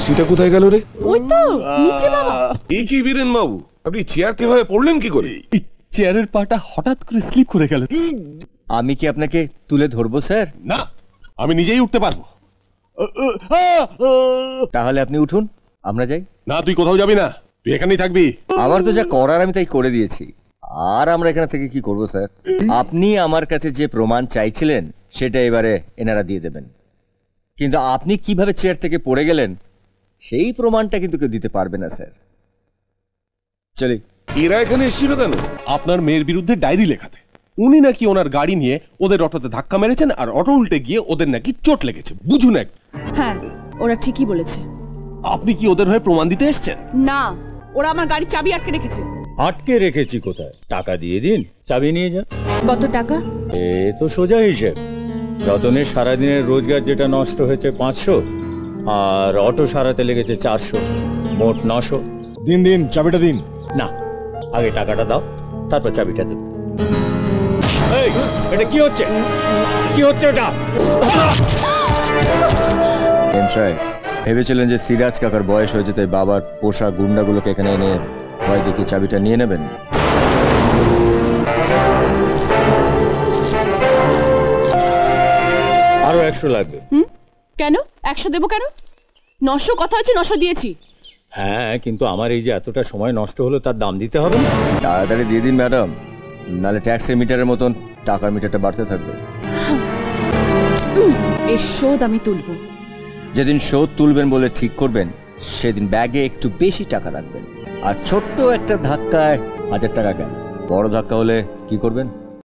তুলসীটা কোথায় গেল রে? ওই তো নিচে বাবা। এই কি বীরেন বাবু, আপনি চেয়ার থেকে ভাবে পড়লেন কি করে? চেয়ারের পাটা হঠাৎ করে স্লিপ করে গেল। আমি কি আপনাকে তুলে ধরবো স্যার? না, আমি নিজেই উঠতে পারবো। তাহলে আপনি উঠুন, আমরা যাই। না, তুই কোথাও যাবি না, তুই এখানেই থাকবি। আমার তো যা করার আমি তাই করে দিয়েছি, আর আমরা এখানে থেকে কি করবো স্যার? আপনি আমার কাছে যে প্রমাণ চাইছিলেন সেটা এবারে এনারা দিয়ে দেবেন, কিন্তু আপনি কিভাবে চেয়ার থেকে পড়ে গেলেন সেই প্রমাণটা কিন্তু কেউ দিতে পারবে না স্যার। চলি। এরা এখানে এসেছিল কেন? আপনার মেয়ের বিরুদ্ধে ডায়েরি লেখাতে। উনি নাকি ওনার গাড়ি নিয়ে ওদের অটোতে ধাক্কা মেরেছেন, আর অটো উল্টে গিয়ে ওদের নাকি চোট লেগেছে। বুঝুন এক। হ্যাঁ, ওরা ঠিকই বলেছে। আপনি কি ওদের হয়ে প্রমাণ দিতে এসেছেন? না, ওরা আমার গাড়ির চাবি আটকে রেখেছে। আটকে রেখেছি কোথায়? টাকা দিয়ে দিন, চাবি নিয়ে যান। কত টাকা? এ তো সোজা হিসেব। রতনের সারাদিনের রোজগার যেটা নষ্ট হয়েছে 500, আর অটো সারাতে লেগেছে 400, মোট 900। দিন দিন, চাবিটা দিন। না, আগে টাকাটা দাও, তারপর চাবিটা দেব। এই, এটা কি হচ্ছে? কি হচ্ছে এটা? ভেবেছিলেন যে সিরাজ কাকার বয়স হয়ে যেতে বাবার পোষা গুন্ডাগুলোকে এখানে এনে ভয় দেখি চাবিটা নিয়ে নেবেন। আরো 100 লাগবে। কেন 100 দেবো কেন? 900 কথা হচ্ছে, 900 দিয়েছি। হ্যাঁ, কিন্তু আমার এই যে এতটা সময় নষ্ট হলো তার দাম দিতে হবে না? তাড়াতাড়ি দিয়ে দিন ম্যাডাম, নাহলে ট্যাক্সের মিটারের মতন টাকার মিটারটা বাড়তে থাকবে। এর শোধ আমি তুলবো। যেদিন শোধ তুলবেন বলে ঠিক করবেন সেদিন ব্যাগে একটু বেশি টাকা রাখবেন, আর ছোট্ট একটা ধাক্কায় 1000 টাকা কেন, বড় ধাক্কা হলে কি করবেন?